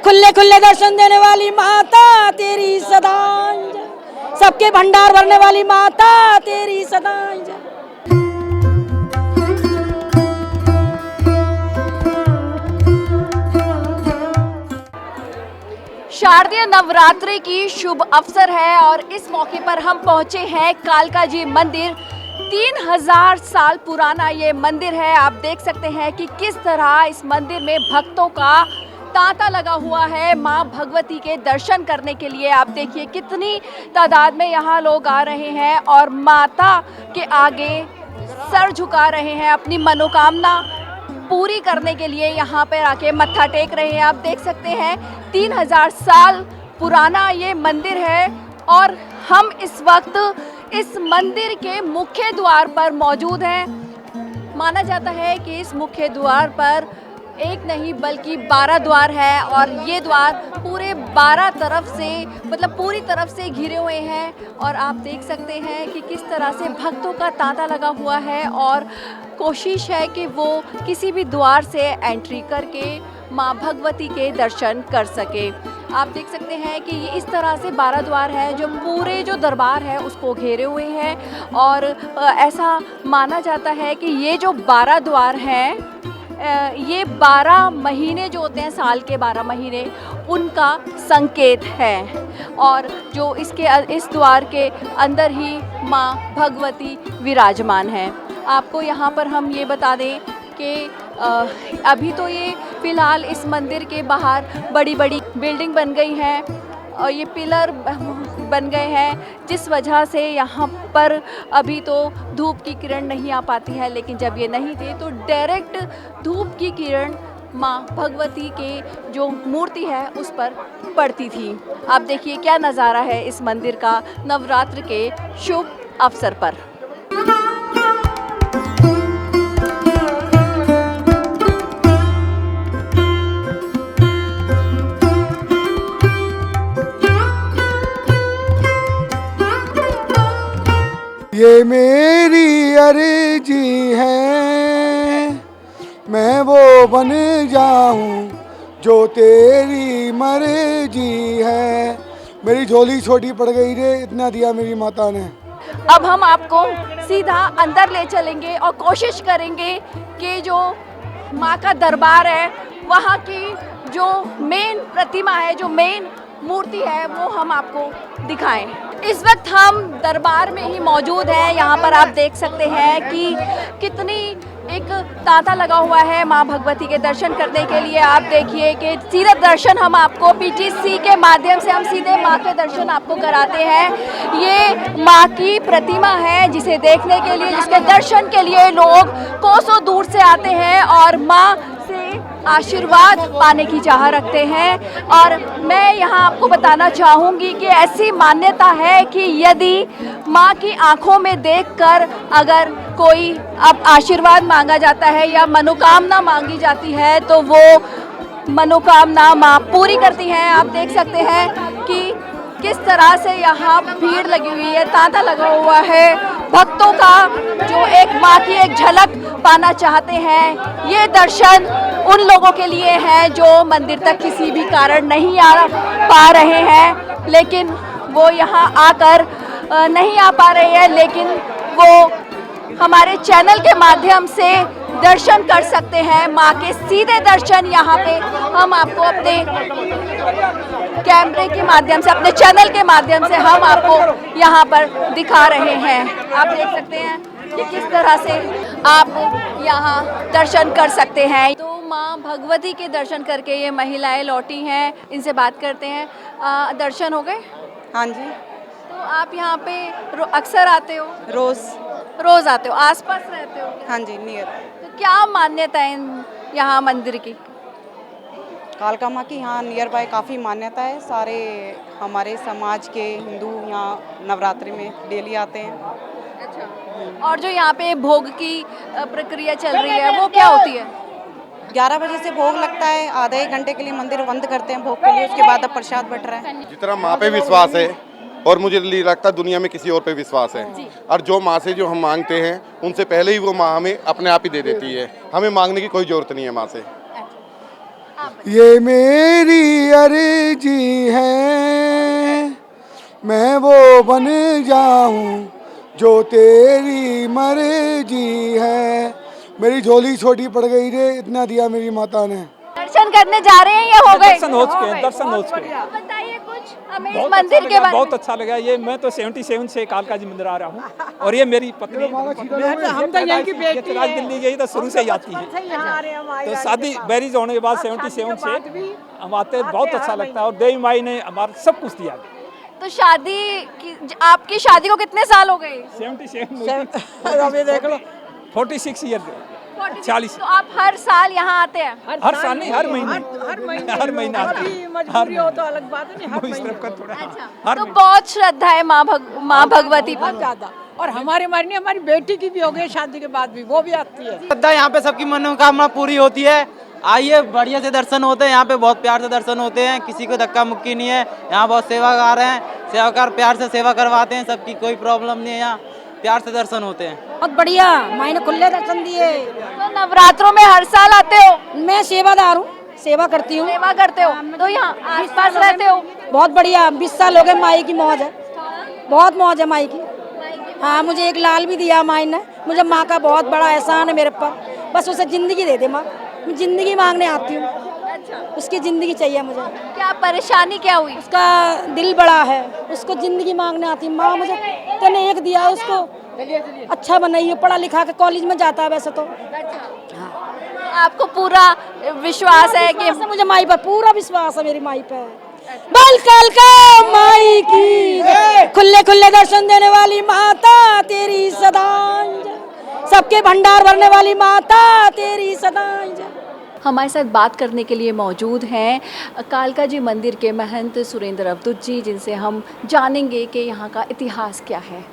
खुले खुले दर्शन देने वाली माता तेरी सदाई जय, सबके भंडार भरने वाली माता तेरी सदाई जय। शारदीय नवरात्रि की शुभ अवसर है और इस मौके पर हम पहुंचे हैं कालका जी मंदिर। 3000 साल पुराना ये मंदिर है। आप देख सकते हैं कि किस तरह इस मंदिर में भक्तों का तांता लगा हुआ है मां भगवती के दर्शन करने के लिए। आप देखिए कितनी तादाद में यहाँ लोग आ रहे हैं और माता के आगे सर झुका रहे हैं, अपनी मनोकामना पूरी करने के लिए यहाँ पर आके मत्था टेक रहे हैं। आप देख सकते हैं 3000 साल पुराना ये मंदिर है और हम इस वक्त इस मंदिर के मुख्य द्वार पर मौजूद हैं। माना जाता है कि इस मुख्य द्वार पर एक नहीं बल्कि 12 द्वार है और ये द्वार पूरे 12 तरफ से मतलब पूरी तरफ से घिरे हुए हैं और आप देख सकते हैं कि किस तरह से भक्तों का तांता लगा हुआ है और कोशिश है कि वो किसी भी द्वार से एंट्री करके मां भगवती के दर्शन कर सके। आप देख सकते हैं कि ये इस तरह से 12 द्वार है जो पूरे जो दरबार है उसको घेरे हुए हैं और ऐसा माना जाता है कि ये जो 12 द्वार हैं ये 12 महीने जो होते हैं साल के 12 महीने उनका संकेत है और जो इस द्वार के अंदर ही मां भगवती विराजमान है। आपको यहाँ पर हम ये बता दें कि अभी तो ये फ़िलहाल इस मंदिर के बाहर बड़ी बड़ी बिल्डिंग बन गई है और ये पिलर बन गए हैं जिस वजह से यहाँ पर अभी तो धूप की किरण नहीं आ पाती है, लेकिन जब ये नहीं थे तो डायरेक्ट धूप की किरण माँ भगवती के जो मूर्ति है उस पर पड़ती थी। आप देखिए क्या नज़ारा है इस मंदिर का नवरात्र के शुभ अवसर पर। ये मेरी अर्जी है मैं वो बन जाऊं जो तेरी मर्जी है। मेरी झोली छोटी पड़ गई रे, इतना दिया मेरी माता ने। अब हम आपको सीधा अंदर ले चलेंगे और कोशिश करेंगे कि जो माँ का दरबार है वहाँ की जो मेन प्रतिमा है, जो मेन मूर्ति है वो हम आपको दिखाएं। इस वक्त हम दरबार में ही मौजूद हैं। यहाँ पर आप देख सकते हैं कि कितनी एक तांता लगा हुआ है माँ भगवती के दर्शन करने के लिए। आप देखिए कि सीधे दर्शन हम आपको पीटीसी के माध्यम से हम सीधे माँ के दर्शन आपको कराते हैं। ये माँ की प्रतिमा है जिसे देखने के लिए, जिसके दर्शन के लिए लोग कोसों दूर से आते हैं और माँ से आशीर्वाद पाने की चाह रखते हैं। और मैं यहाँ आपको बताना चाहूँगी कि ऐसी मान्यता है कि यदि माँ की आंखों में देखकर अगर कोई अब आशीर्वाद मांगा जाता है या मनोकामना मांगी जाती है तो वो मनोकामना माँ पूरी करती हैं। आप देख सकते हैं कि किस तरह से यहाँ भीड़ लगी हुई है, तांता लगा हुआ है भक्तों का जो एक माँ की एक झलक पाना चाहते हैं। ये दर्शन उन लोगों के लिए है जो मंदिर तक किसी भी कारण नहीं आ पा रहे हैं, लेकिन वो यहाँ आकर नहीं आ पा रहे हैं, लेकिन वो हमारे चैनल के माध्यम से दर्शन कर सकते हैं। माँ के सीधे दर्शन यहाँ पे हम आपको अपने कैमरे के माध्यम से, अपने चैनल के माध्यम से हम आपको यहाँ पर दिखा रहे हैं। आप देख सकते हैं कि किस तरह से आप यहाँ दर्शन कर सकते हैं। तो माँ भगवती के दर्शन करके ये महिलाएं लौटी हैं, इनसे बात करते हैं। दर्शन हो गए? हाँ जी। तो आप यहाँ पे अक्सर आते हो? रोज आते हो? आसपास रहते हो? हाँ जी, नियर। तो क्या मान्यता है यहाँ मंदिर की? कालका माँ की यहाँ नियर बाय काफ़ी मान्यता है। सारे हमारे समाज के हिंदू यहाँ नवरात्रि में डेली आते हैं। और जो यहाँ पे भोग की प्रक्रिया चल रही है वो क्या होती है? 11 बजे से भोग लगता है, आधा 1 घंटे के लिए मंदिर बंद करते हैं भोग के लिए, उसके बाद अब प्रसाद बट रहा है। जितना माँ पे विश्वास है और मुझे लगता है दुनिया में किसी और पे विश्वास है, और जो माँ से जो हम मांगते हैं उनसे पहले ही वो माँ हमें अपने आप ही दे देती है, हमें मांगने की कोई जरूरत नहीं है माँ से। ये मेरी अर्जी है, मैं वो बन जाऊं जो तेरी मर्जी है। मेरी झोली छोटी पड़ गई रे, इतना दिया मेरी माता ने। दर्शन करने जा रहे हैं या हो गए? दर्शन हो चुके हैं, दर्शन हो चुके हैं। बताइए कुछ हमें इस बहुत मंदिर के बारे बहुत में। अच्छा लगा। ये मैं तो 77 से कालका जी मंदिर आ रहा हूँ, और ये मेरी पत्नी हम तो यहीं की बेटी आज दिल्ली गई तो शुरू से ही आती है। तो शादी मैरिज होने के बाद 77 से हम आते हैं, बहुत अच्छा लगता है। और देवी माई ने हमारा सब कुछ दिया। तो शादी आपकी शादी को कितने साल हो गए? 77 अभी देख लो 46 ईयर 40। तो आप हर साल यहाँ आते हैं? हर साल नहीं, हर महीने हर महीने आते अभी हैं। मजबूरी हो तो अलग बात है, नहीं हर वो इस महीने तरफ का थोड़ा अच्छा, हर तो महीने। बहुत श्रद्धा है माँ भगवती पर। बहुत ज्यादा। और हमारी नहीं, हमारी बेटी की भी हो गई शादी के बाद भी, वो भी आती है। श्रद्धा यहाँ पे सबकी मनोकामना पूरी होती है। आइए, बढ़िया से दर्शन होते हैं यहाँ पे, बहुत प्यार से दर्शन होते हैं, किसी को धक्का मुक्की नहीं है। यहाँ बहुत सेवाकार हैं, सेवाकार प्यार से सेवा करवाते हैं, सबकी कोई प्रॉब्लम नहीं है, यहाँ प्यार से दर्शन होते हैं। बहुत बढ़िया, माई ने खुले दर्शन दिए। तो नवरात्रों में हर साल आते हो? मैं सेवादार हूँ, सेवा करती हूँ। सेवा करते हो तो यहाँ आसपास रहते हो? बहुत बढ़िया, 20 साल हो गए। माई की मौज है, बहुत मौज है माई की। हाँ, मुझे एक लाल भी दिया माई ने। मुझे माँ का बहुत बड़ा एहसान है मेरे पर, बस उसे जिंदगी दे दे माँ। मैं जिंदगी मांगने आती हूँ, उसकी जिंदगी चाहिए मुझे। क्या परेशानी क्या हुई? उसका दिल बड़ा है, उसको जिंदगी मांगने आती हूँ। माँ मुझे तने एक दिया है, उसको अच्छा बनाइए, पढ़ा लिखा के कॉलेज में जाता है वैसे तो। आपको पूरा विश्वास है कि मुझे माई पर पूरा विश्वास है, मेरी माई पर। बल कालका माई की खुले खुले दर्शन देने वाली माता तेरी सदा जय। सबके भंडार भरने वाली माता तेरी सदा जय। हमारे साथ बात करने के लिए मौजूद हैं कालका जी मंदिर के महंत सुरेंद्र अवधूत जी, जिनसे हम जानेंगे कि यहाँ का इतिहास क्या है।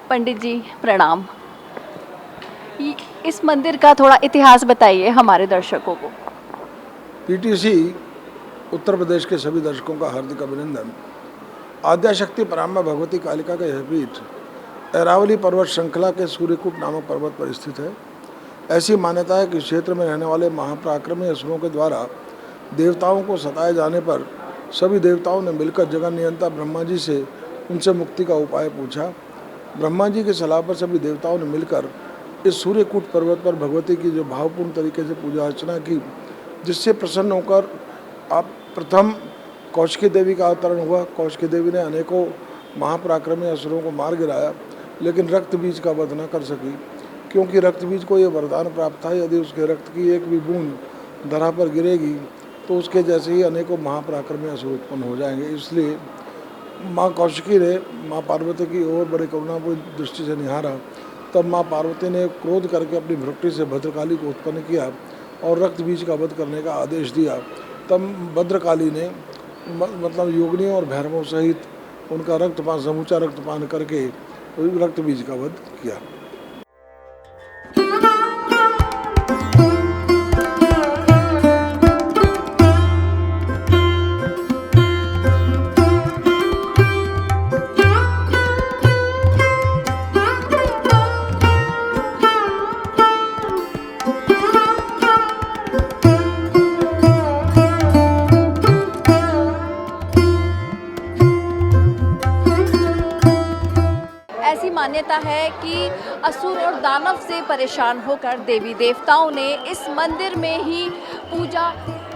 पंडित जी प्रणाम। इस मंदिर का थोड़ा इतिहास बताइए हमारे दर्शकों को। पीटीसी उत्तर प्रदेश के सभी दर्शकों का हार्दिक अभिनंदन। आद्याशक्ति पराम्बा भगवती कालिका का यह पीठ अरावली पर्वत श्रृंखला के सूर्यकूट नामक पर्वत पर स्थित है। ऐसी मान्यता है कि इस क्षेत्र में रहने वाले महापराक्रमी असुरों के द्वारा देवताओं को सताए जाने पर सभी देवताओं ने मिलकर जगन नियंता ब्रह्मा जी से उनसे मुक्ति का उपाय पूछा। ब्रह्मा जी की सलाह पर सभी देवताओं ने मिलकर इस सूर्यकूट पर्वत पर भगवती की जो भावपूर्ण तरीके से पूजा अर्चना की, जिससे प्रसन्न होकर आप प्रथम कौशिकी देवी का अवतरण हुआ। कौशिकी देवी ने अनेकों महापराक्रमी असुरों को मार गिराया, लेकिन रक्त बीज का वध न कर सकी, क्योंकि रक्त बीज को ये वरदान प्राप्त था, यदि उसके रक्त की एक भी बूंद धरा पर गिरेगी तो उसके जैसे ही अनेकों महापराक्रमी असुर उत्पन्न हो जाएंगे। इसलिए माँ कौशिकी ने माँ पार्वती की ओर बड़े करुणापूर्ण दृष्टि से निहारा। तब माँ पार्वती ने क्रोध करके अपनी भ्रुकुटी से भद्रकाली को उत्पन्न किया और रक्त बीज का वध करने का आदेश दिया। तब भद्रकाली ने मतलब योगिनियों और भैरवों सहित उनका रक्तपान, समूचा रक्तपान करके रक्त बीज का वध किया। ऐसी मान्यता है कि असुर और दानव से परेशान होकर देवी देवताओं ने इस मंदिर में ही पूजा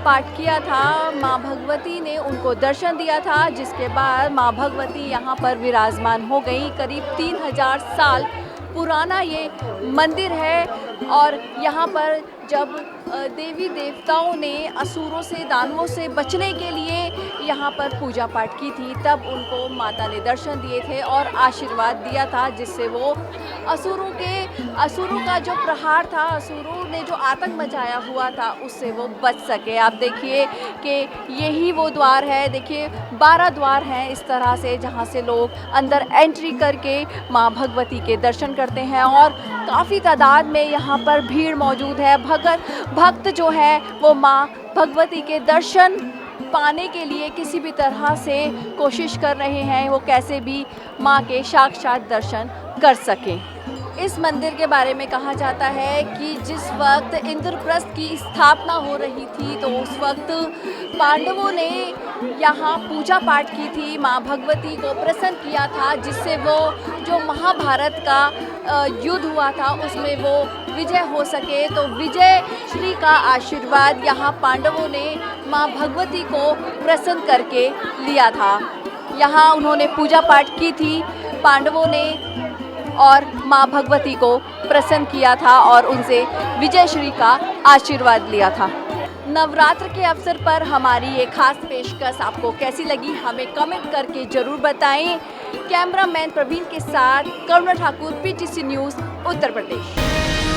पाठ किया था। माँ भगवती ने उनको दर्शन दिया था, जिसके बाद माँ भगवती यहाँ पर विराजमान हो गई। करीब 3000 साल पुराना ये मंदिर है और यहाँ पर जब देवी देवताओं ने असुरों से, दानवों से बचने के लिए यहाँ पर पूजा पाठ की थी, तब उनको माता ने दर्शन दिए थे और आशीर्वाद दिया था, जिससे वो असुरों का जो प्रहार था, असुरों ने जो आतंक मचाया हुआ था, उससे वो बच सके। आप देखिए कि यही वो द्वार है, देखिए 12 द्वार हैं इस तरह से, जहाँ से लोग अंदर एंट्री करके माँ भगवती के दर्शन करते हैं और काफ़ी तादाद में यहाँ पर भीड़ मौजूद है। भक्त जो है वो माँ भगवती के दर्शन पाने के लिए किसी भी तरह से कोशिश कर रहे हैं, वो कैसे भी माँ के साक्षात दर्शन कर सकें। इस मंदिर के बारे में कहा जाता है कि जिस वक्त इंद्रप्रस्थ की स्थापना हो रही थी, तो उस वक्त पांडवों ने यहाँ पूजा पाठ की थी, माँ भगवती को प्रसन्न किया था, जिससे वो जो महाभारत का युद्ध हुआ था उसमें वो विजय हो सके। तो विजय श्री का आशीर्वाद यहाँ पांडवों ने माँ भगवती को प्रसन्न करके लिया था। यहाँ उन्होंने पूजा पाठ की थी पांडवों ने और माँ भगवती को प्रसन्न किया था और उनसे विजय श्री का आशीर्वाद लिया था। नवरात्र के अवसर पर हमारी ये खास पेशकश आपको कैसी लगी, हमें कमेंट करके ज़रूर बताएं। कैमरामैन प्रवीण के साथ करुणा ठाकुर, PTC न्यूज़, उत्तर प्रदेश।